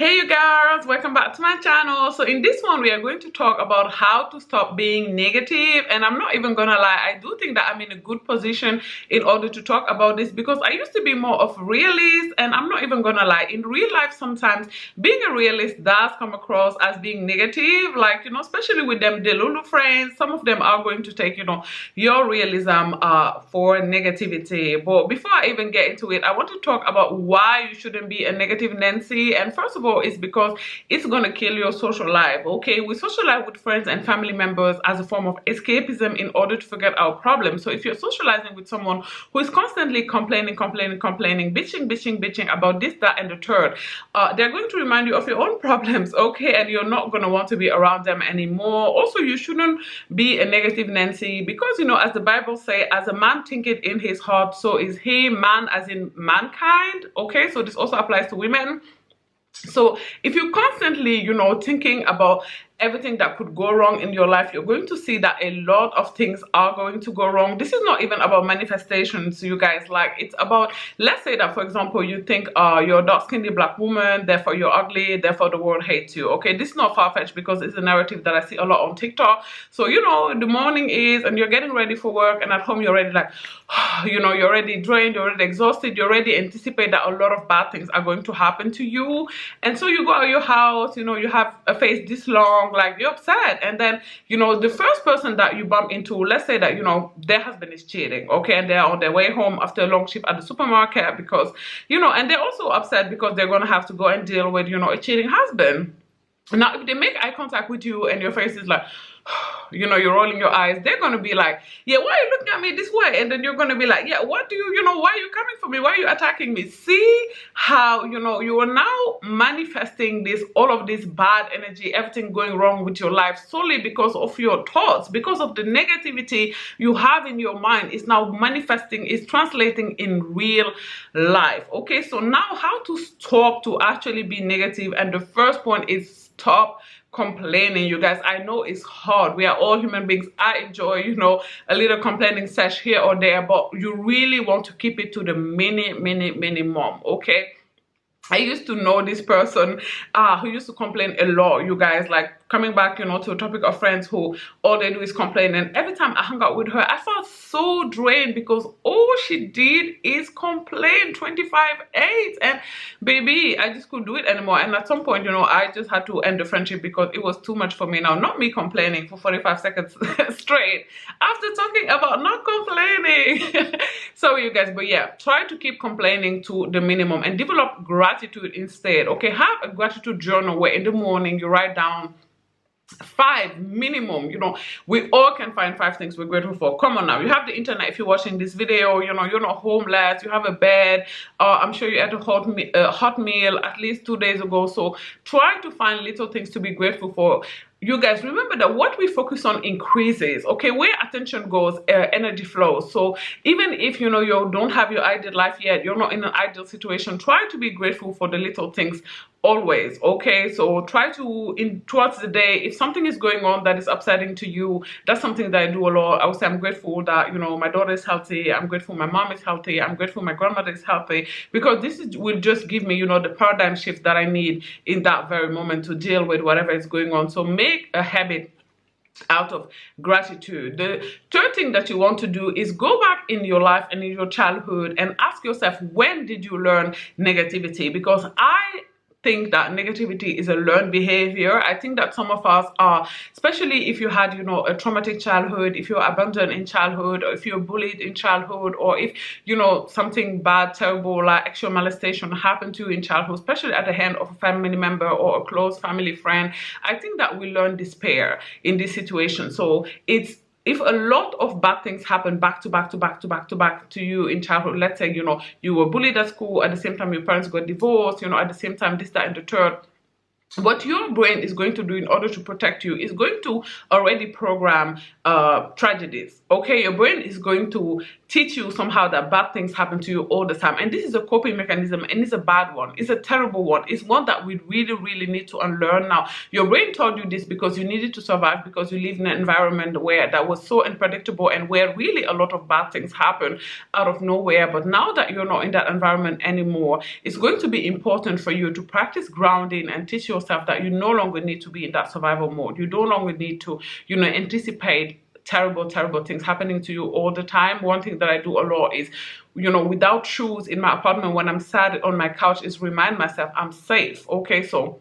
Hey you guys, welcome back to my channel. So in this one we are going to talk about how to stop being negative, and I'm not even gonna lie, I do think that I'm in a good position in order to talk about this because I used to be more of a realist, and I'm not even gonna lie, in real life sometimes being a realist does come across as being negative, like, you know, especially with them Delulu friends. Some of them are going to take, you know, your realism for negativity. But before I even get into it, I want to talk about why you shouldn't be a negative Nancy. And first of all, it's because it's gonna kill your social life. Okay, we socialize with friends and family members as a form of escapism in order to forget our problems. So if you're socializing with someone who is constantly complaining, bitching about this, that, and the third, they're going to remind you of your own problems. Okay, and you're not gonna want to be around them anymore. Also, you shouldn't be a negative Nancy because, you know, as the Bible say, as a man thinketh in his heart, so is he. Man as in mankind. Okay, so this also applies to women. So if you're constantly, you know, thinking about everything that could go wrong in your life, you're going to see that a lot of things are going to go wrong. This is not even about manifestations, you guys. Like, it's about, let's say that, for example, you think you're a dark-skinned black woman, therefore you're ugly, therefore the world hates you. Okay, this is not far-fetched because it's a narrative that I see a lot on TikTok. So, you know, the morning is and you're getting ready for work, and at home you're already like, you know, you're already drained, you're already exhausted, you already anticipate that a lot of bad things are going to happen to you. And so you go out of your house, you know, you have a face this long, like you're upset, and then, you know, the first person that you bump into, let's say that, you know, their husband is cheating, okay, and they're on their way home after a long shift at the supermarket because, you know, and they're also upset because they're gonna have to go and deal with, you know, a cheating husband. Now if they make eye contact with you and your face is like, you know, you're rolling your eyes, they're gonna be like, yeah, why are you looking at me this way? And then you're gonna be like, yeah, what do you know, why are you coming for me, why are you attacking me? See how, you know, you are now manifesting this, all of this bad energy, everything going wrong with your life solely because of your thoughts, because of the negativity you have in your mind. Is now manifesting, is translating in real life. Okay, so now how to stop to actually be negative, and the first point is stop complaining. You guys, I know it's hard, we are all human beings. I enjoy, you know, a little complaining sesh here or there, but you really want to keep it to the minimum. Okay, I used to know this person who used to complain a lot, you guys, like coming back, you know, to a topic of friends who all they do is complain. And every time I hung out with her, I felt so drained because all she did is complain 25/8. And baby, I just couldn't do it anymore. And at some point, you know, I just had to end the friendship because it was too much for me. Now, not me complaining for 45 seconds straight after talking about not complaining. So you guys, but yeah, try to keep complaining to the minimum and develop gratitude instead. Okay, have a gratitude journal where in the morning you write down 5 minimum. You know, we all can find 5 things we're grateful for. Come on now, you have the internet. If you're watching this video, you know, you're not homeless, you have a bed, I'm sure you had a hot meal at least 2 days ago. So try to find little things to be grateful for. You guys, remember that what we focus on increases. Okay, where attention goes, energy flows. So even if, you know, you don't have your ideal life yet, you're not in an ideal situation, try to be grateful for the little things always. Okay, so try to, towards the day, if something is going on that is upsetting to you, that's something that I do a lot. I would say I'm grateful that, you know, my daughter is healthy, I'm grateful my mom is healthy, I'm grateful my grandmother is healthy, because this will just give me, you know, the paradigm shift that I need in that very moment to deal with whatever is going on. So make a habit out of gratitude. The third thing that you want to do is go back in your life and in your childhood and ask yourself, when did you learn negativity? Because I think that negativity is a learned behavior. I think that some of us are, especially if you had, you know, a traumatic childhood, if you're abandoned in childhood, or if you're bullied in childhood, or if, you know, something bad, terrible, like actual molestation happened to you in childhood, especially at the hand of a family member or a close family friend. I think that we learn despair in this situation. So it's, if a lot of bad things happen back to you in childhood, let's say, you know, you were bullied at school, at the same time your parents got divorced, you know, at the same time this, that, and the third, what your brain is going to do in order to protect you is going to already program tragedies. Okay, your brain is going to teach you somehow that bad things happen to you all the time, and this is a coping mechanism, and it's a bad one, it's a terrible one, it's one that we really need to unlearn now. Your brain told you this because you needed to survive, because you live in an environment where that was so unpredictable and where really a lot of bad things happen out of nowhere. But now that you're not in that environment anymore, it's going to be important for you to practice grounding and teach yourself that you no longer need to be in that survival mode. You no longer need to, anticipate terrible things happening to you all the time. One thing that I do a lot is, without shoes in my apartment, when I'm sat on my couch, is remind myself I'm safe. Okay, so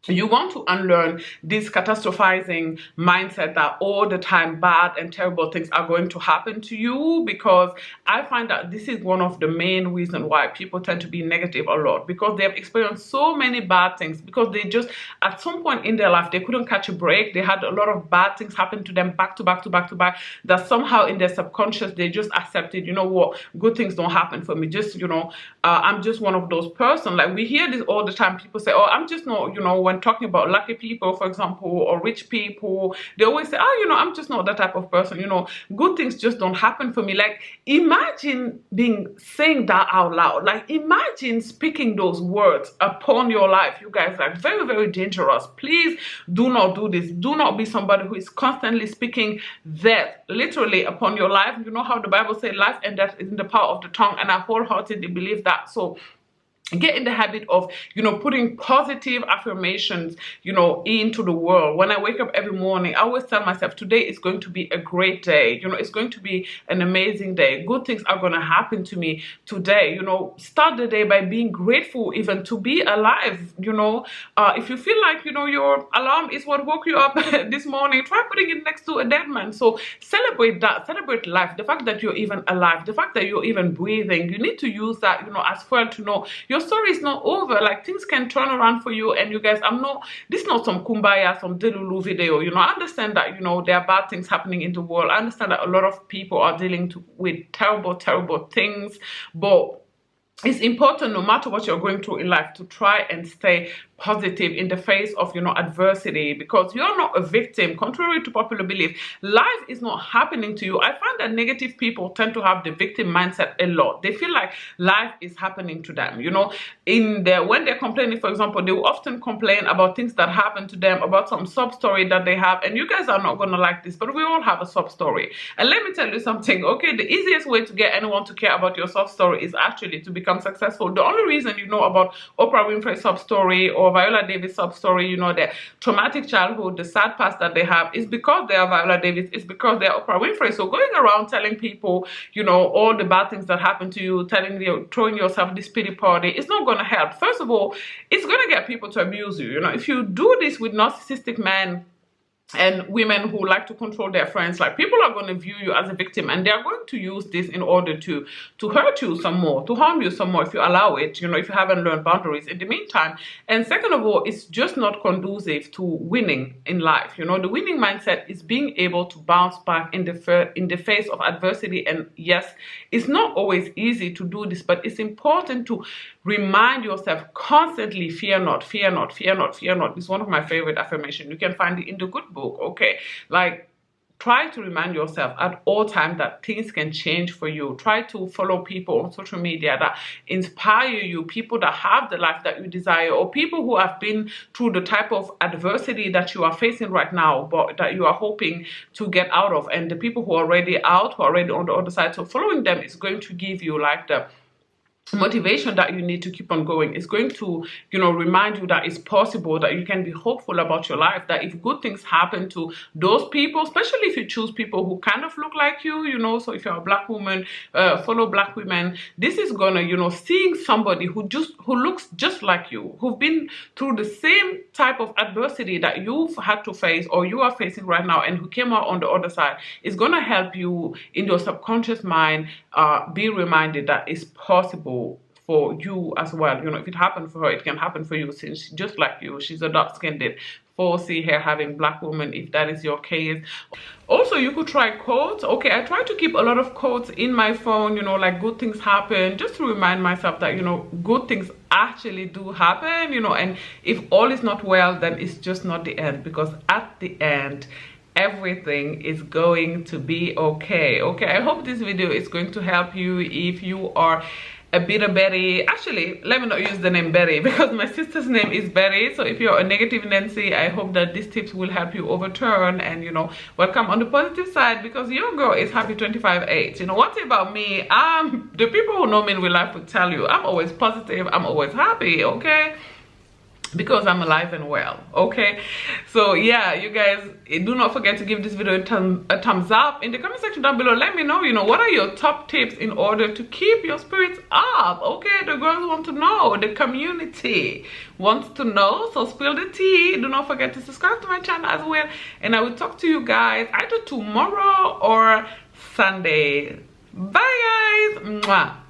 you want to unlearn this catastrophizing mindset that all the time bad and terrible things are going to happen to you, because I find that this is one of the main reasons why people tend to be negative a lot, because they have experienced so many bad things, because they just, at some point in their life, they couldn't catch a break. They had a lot of bad things happen to them back to back to back to back, that somehow in their subconscious they just accepted, you know what, good things don't happen for me. Just, I'm just one of those person. Like, we hear this all the time. People say, oh, I'm just not, when talking about lucky people, for example, or rich people, they always say, oh, I'm just not that type of person. Good things just don't happen for me. Like, imagine saying that out loud. Like, imagine speaking those words upon your life. You guys are very dangerous. Please do not do this. Do not be somebody who is constantly speaking death literally upon your life. You know how the Bible says life and death is in the power of the tongue, and I wholeheartedly believe that. So get in the habit of, putting positive affirmations, into the world. When I wake up every morning, I always tell myself, today is going to be a great day. It's going to be an amazing day. Good things are going to happen to me today. Start the day by being grateful even to be alive. If you feel like, your alarm is what woke you up this morning, try putting it next to a dead man. So celebrate that. Celebrate life. The fact that you're even alive. The fact that you're even breathing. You need to use that, as well, to know your story is not over. Like, things can turn around for you. And you guys, this is not some kumbaya, some delulu video. I understand that, there are bad things happening in the world. I understand that a lot of people are dealing with terrible things, but it's important, no matter what you're going through in life, to try and stay positive in the face of, adversity, because you're not a victim. Contrary to popular belief, life is not happening to you. I find that negative people tend to have the victim mindset a lot. They feel like life is happening to them. When they're complaining, for example, they will often complain about things that happen to them, about some sub story that they have. And you guys are not gonna like this, but we all have a sub story. And let me tell you something, okay? The easiest way to get anyone to care about your sub story is actually to become successful. The only reason you know about Oprah Winfrey's sub story or Viola Davis' sub story, their traumatic childhood, the sad past that they have, is because they are Viola Davis, it's because they are Oprah Winfrey. So going around telling people, all the bad things that happen to you, throwing yourself this pity party, it's not going to help. First of all, it's going to get people to abuse you. If you do this with narcissistic men and women who like to control their friends, like, people are going to view you as a victim, and they're going to use this in order to hurt you some more, to harm you some more, if you allow it, if you haven't learned boundaries in the meantime. And second of all, it's just not conducive to winning in life. The winning mindset is being able to bounce back in the face of adversity. And yes, it's not always easy to do this, but it's important to remind yourself constantly, fear not, fear not, fear not, fear not. It's one of my favorite affirmations. You can find it in the good book. Okay, like, try to remind yourself at all times that things can change for you. Try to follow people on social media that inspire you, people that have the life that you desire, or people who have been through the type of adversity that you are facing right now, but that you are hoping to get out of. And the people who are already out, who are already on the other side, so following them is going to give you, like, the motivation that you need to keep on going. Is going to, remind you that it's possible, that you can be hopeful about your life, that if good things happen to those people, especially if you choose people who kind of look like you, so if you're a black woman, follow black women. This is gonna, seeing somebody who looks just like you, who've been through the same type of adversity that you've had to face or you are facing right now, and who came out on the other side, is gonna help you in your subconscious mind be reminded that it's possible for you as well. You know, if it happened for her, it can happen for you, since just like you, she's a dark-skinned 4C hair having black woman, if that is your case. Also, you could try quotes. Okay, I try to keep a lot of quotes in my phone, you know, like good things happen, just to remind myself that, you know, good things actually do happen, you know, and if all is not well, then it's just not the end, because at the end everything is going to be okay. Okay, I hope this video is going to help you if you are a bitter Betty. Actually, let me not use the name Betty, because my sister's name is Betty. So if you're a negative Nancy, I hope that these tips will help you overturn and, you know, welcome on the positive side, because your girl is happy 25/8. You know, one thing about me, the people who know me in real life will tell you I'm always positive, I'm always happy, okay, because I'm alive and well. Okay, so yeah, you guys, do not forget to give this video a thumbs up. In the comment section down below, let me know, you know, what are your top tips in order to keep your spirits up. Okay, the girls want to know, the community wants to know, so spill the tea. Do not forget to subscribe to my channel as well, and I will talk to you guys either tomorrow or Sunday. Bye guys. Mwah.